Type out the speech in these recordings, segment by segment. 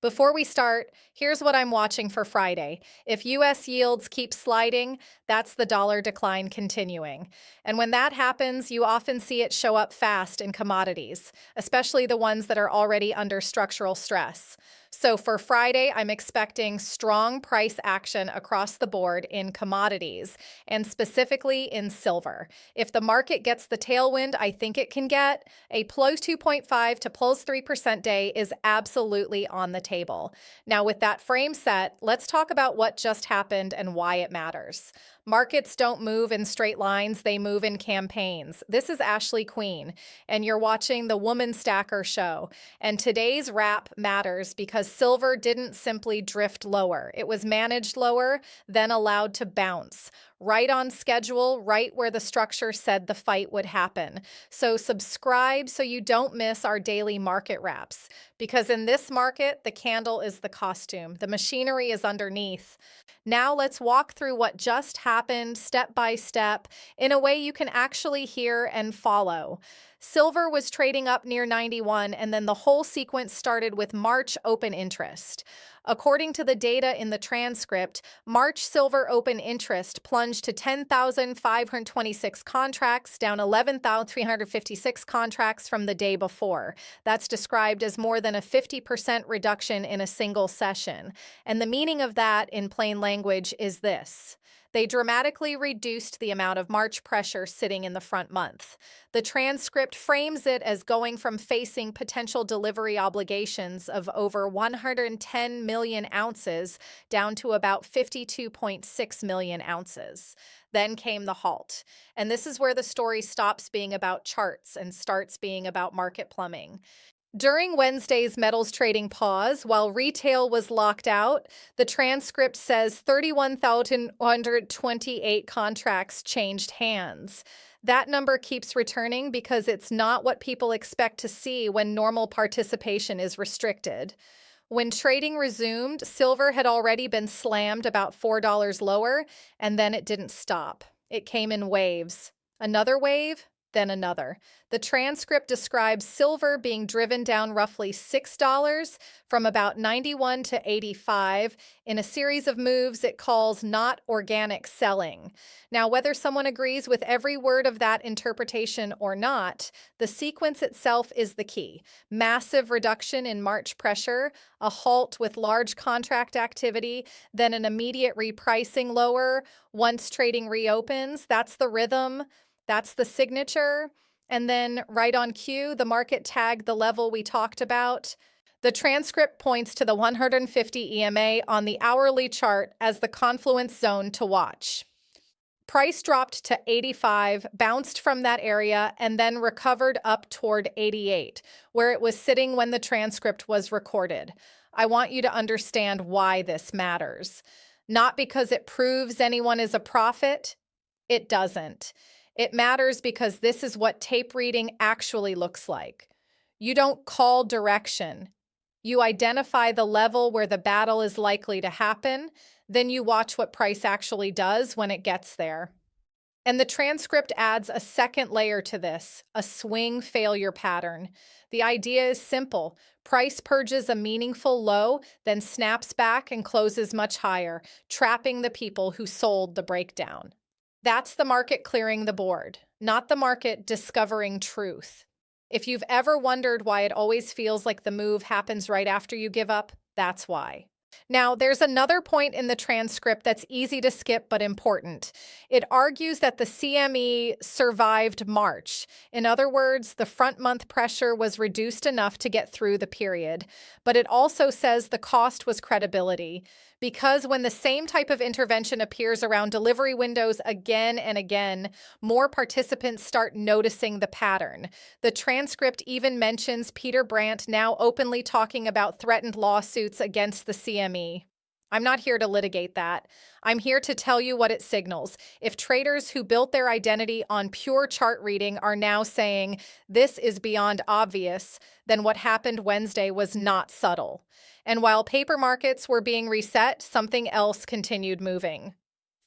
Before we start, here's what I'm watching for Friday. If US yields keep sliding, that's the dollar decline continuing. And when that happens, you often see it show up fast in commodities, especially the ones that are already under structural stress. So for Friday, I'm expecting strong price action across the board in commodities, and specifically in silver. If the market gets the tailwind I think it can get, a plus 2.5 to plus 3% day is absolutely on the table. Now, with that frame set, let's talk about what just happened and why it matters. Markets don't move in straight lines, they move in campaigns. This is Ashley Queen, and you're watching the Woman Stacker Show. And today's wrap matters because silver didn't simply drift lower. It was managed lower, then allowed to bounce. Right on schedule, right where the structure said the fight would happen. So subscribe so you don't miss our daily market wraps. Because in this market, the candle is the costume. The machinery is underneath. Now let's walk through what just happened step by step in a way you can actually hear and follow. Silver was trading up near 91, and then the whole sequence started with March open interest. According to the data in the transcript, March silver open interest plunged to 10,526 contracts, down 11,356 contracts from the day before. That's described as more than a 50% reduction in a single session. And the meaning of that in plain language is this. They dramatically reduced the amount of March pressure sitting in the front month. The transcript frames it as going from facing potential delivery obligations of over 110 million ounces down to about 52.6 million ounces. Then came the halt. And this is where the story stops being about charts and starts being about market plumbing. During Wednesday's metals trading pause, while retail was locked out, the transcript says 31,128 contracts changed hands. That number keeps returning because it's not what people expect to see when normal participation is restricted. When trading resumed, silver had already been slammed about $4 lower, and then it didn't stop. It came in waves. Another wave, then another. The transcript describes silver being driven down roughly $6 from about 91 to 85 in a series of moves it calls not organic selling. Now, whether someone agrees with every word of that interpretation or not, the sequence itself is the key. Massive reduction in March pressure, a halt with large contract activity, then an immediate repricing lower once trading reopens. That's the rhythm. That's the signature. And then right on cue, the market tagged the level we talked about. The transcript points to the 150 EMA on the hourly chart as the confluence zone to watch. Price dropped to 85, bounced from that area, and then recovered up toward 88, where it was sitting when the transcript was recorded. I want you to understand why this matters. Not because it proves anyone is a prophet. It doesn't. It matters because this is what tape reading actually looks like. You don't call direction. You identify the level where the battle is likely to happen, then you watch what price actually does when it gets there. And the transcript adds a second layer to this, a swing failure pattern. The idea is simple. Price purges a meaningful low, then snaps back and closes much higher, trapping the people who sold the breakdown. That's the market clearing the board, not the market discovering truth. If you've ever wondered why it always feels like the move happens right after you give up, that's why. Now, there's another point in the transcript that's easy to skip but important. It argues that the CME survived March. In other words, the front month pressure was reduced enough to get through the period. But it also says the cost was credibility. Because when the same type of intervention appears around delivery windows again and again, more participants start noticing the pattern. The transcript even mentions Peter Brandt now openly talking about threatened lawsuits against the CME. I'm not here to litigate that. I'm here to tell you what it signals. If traders who built their identity on pure chart reading are now saying, this is beyond obvious, then what happened Wednesday was not subtle. And while paper markets were being reset, something else continued moving.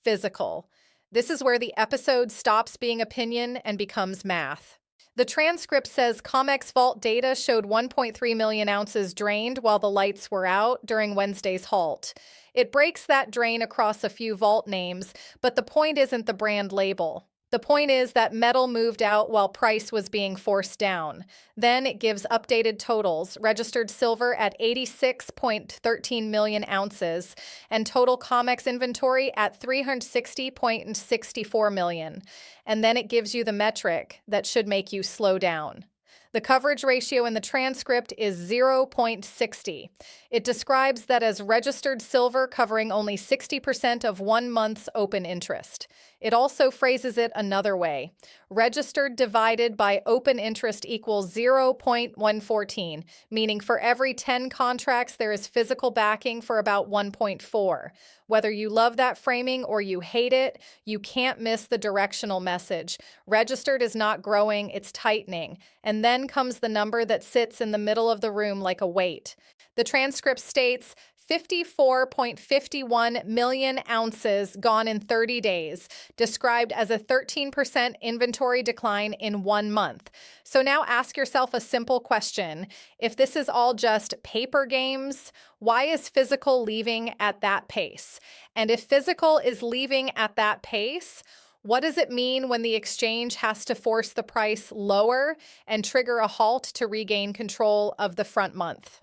Physical. This is where the episode stops being opinion and becomes math. The transcript says COMEX vault data showed 1.3 million ounces drained while the lights were out during Wednesday's halt. It breaks that drain across a few vault names, but the point isn't the brand label. The point is that metal moved out while price was being forced down. Then it gives updated totals, registered silver at 86.13 million ounces and total COMEX inventory at 360.64 million. And then it gives you the metric that should make you slow down. The coverage ratio in the transcript is 0.60. It describes that as registered silver covering only 60% of 1 month's open interest. It also phrases it another way. Registered divided by open interest equals 0.114, meaning for every 10 contracts, there is physical backing for about 1.4. Whether you love that framing or you hate it, you can't miss the directional message. Registered is not growing, it's tightening. And then comes the number that sits in the middle of the room like a weight. The transcript states 54.51 million ounces gone in 30 days, described as a 13% inventory decline in 1 month. So now ask yourself a simple question. If this is all just paper games, why is physical leaving at that pace? And if physical is leaving at that pace, what does it mean when the exchange has to force the price lower and trigger a halt to regain control of the front month?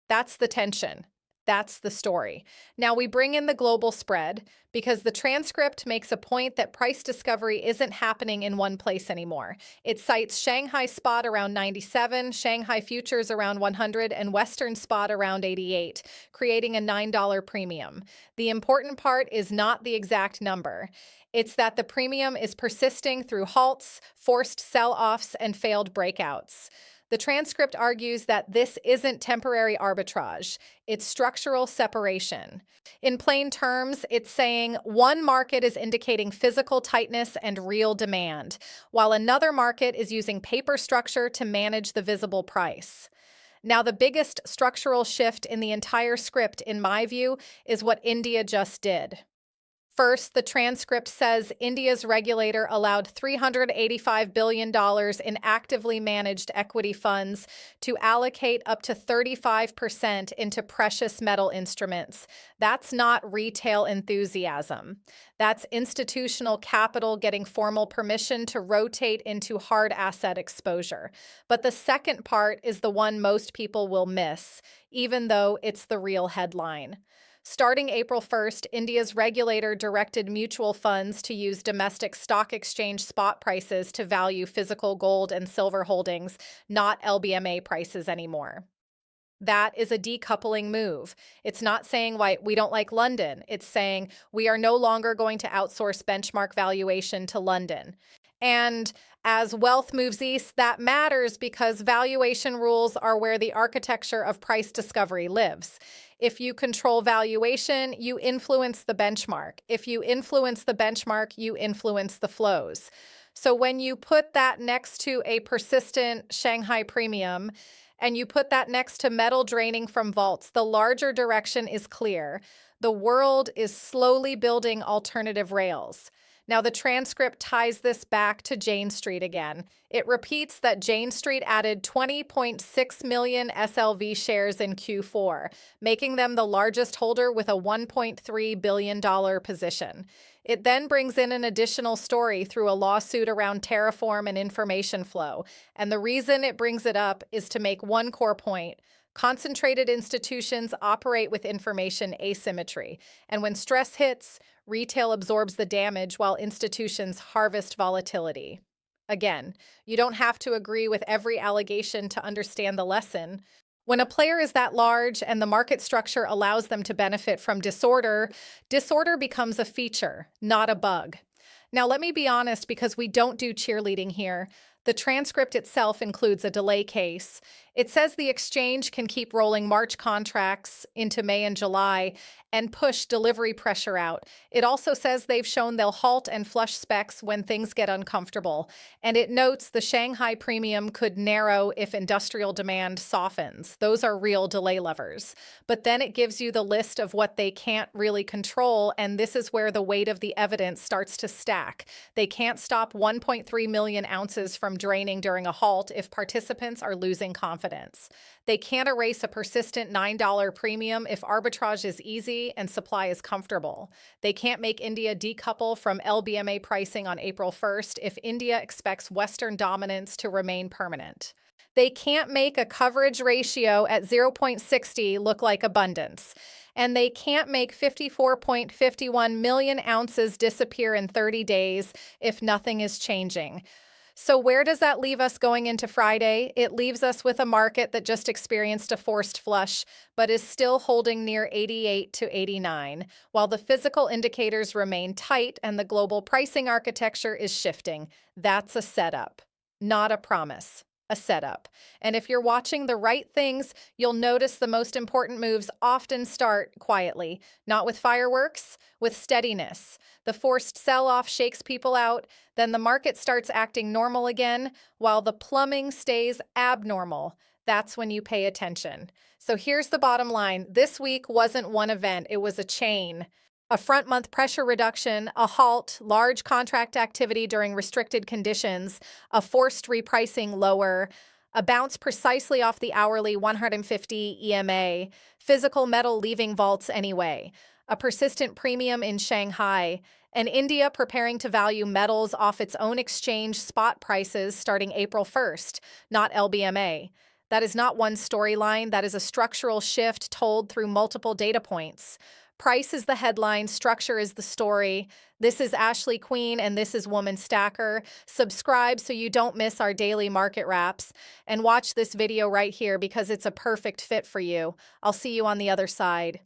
That's the tension. That's the story. Now we bring in the global spread because the transcript makes a point that price discovery isn't happening in one place anymore. It cites Shanghai spot around 97, Shanghai futures around 100, and Western spot around 88, creating a $9 premium. The important part is not the exact number. It's that the premium is persisting through halts, forced sell-offs, and failed breakouts. The transcript argues that this isn't temporary arbitrage, it's structural separation. In plain terms, it's saying one market is indicating physical tightness and real demand, while another market is using paper structure to manage the visible price. Now, the biggest structural shift in the entire script, in my view, is what India just did. First, the transcript says India's regulator allowed $385 billion in actively managed equity funds to allocate up to 35% into precious metal instruments. That's not retail enthusiasm. That's institutional capital getting formal permission to rotate into hard asset exposure. But the second part is the one most people will miss, even though it's the real headline. Starting April 1st, India's regulator directed mutual funds to use domestic stock exchange spot prices to value physical gold and silver holdings, not LBMA prices anymore. That is a decoupling move. It's not saying why we don't like London. It's saying we are no longer going to outsource benchmark valuation to London. And as wealth moves east, that matters because valuation rules are where the architecture of price discovery lives. If you control valuation, you influence the benchmark. If you influence the benchmark, you influence the flows. So when you put that next to a persistent Shanghai premium, and you put that next to metal draining from vaults, the larger direction is clear. The world is slowly building alternative rails. Now, the transcript ties this back to Jane Street again. It repeats that Jane Street added 20.6 million SLV shares in Q4, making them the largest holder with a $1.3 billion position. It then brings in an additional story through a lawsuit around Terraform and information flow. And the reason it brings it up is to make one core point. Concentrated institutions operate with information asymmetry. And when stress hits, retail absorbs the damage while institutions harvest volatility. Again, you don't have to agree with every allegation to understand the lesson. When a player is that large and the market structure allows them to benefit from disorder, disorder becomes a feature, not a bug. Now, let me be honest, because we don't do cheerleading here. The transcript itself includes a delay case. It says the exchange can keep rolling March contracts into May and July and push delivery pressure out. It also says they've shown they'll halt and flush specs when things get uncomfortable. And it notes the Shanghai premium could narrow if industrial demand softens. Those are real delay levers. But then it gives you the list of what they can't really control, and this is where the weight of the evidence starts to stack. They can't stop 1.3 million ounces from from draining during a halt if participants are losing confidence. They can't erase a persistent $9 premium if arbitrage is easy and supply is comfortable. They can't make India decouple from LBMA pricing on April 1st if India expects Western dominance to remain permanent. They can't make a coverage ratio at 0.60 look like abundance. And they can't make 54.51 million ounces disappear in 30 days if nothing is changing. So, where does that leave us going into Friday? It leaves us with a market that just experienced a forced flush, but is still holding near 88 to 89, while the physical indicators remain tight and the global pricing architecture is shifting. That's a setup, not a promise. A setup. And if you're watching the right things, you'll notice the most important moves often start quietly, not with fireworks, with steadiness. The forced sell-off shakes people out, then the market starts acting normal again, while the plumbing stays abnormal. That's when you pay attention. So here's the bottom line. This week wasn't one event, it was a chain. A front-month pressure reduction, a halt, large contract activity during restricted conditions, a forced repricing lower, a bounce precisely off the hourly 150 EMA, physical metal leaving vaults anyway, a persistent premium in Shanghai, and India preparing to value metals off its own exchange spot prices starting April 1st, not LBMA. That is not one storyline, that is a structural shift told through multiple data points. Price is the headline, structure is the story. This is Ashley Queen, and this is Woman Stacker. Subscribe so you don't miss our daily market wraps, and watch this video right here because it's a perfect fit for you. I'll see you on the other side.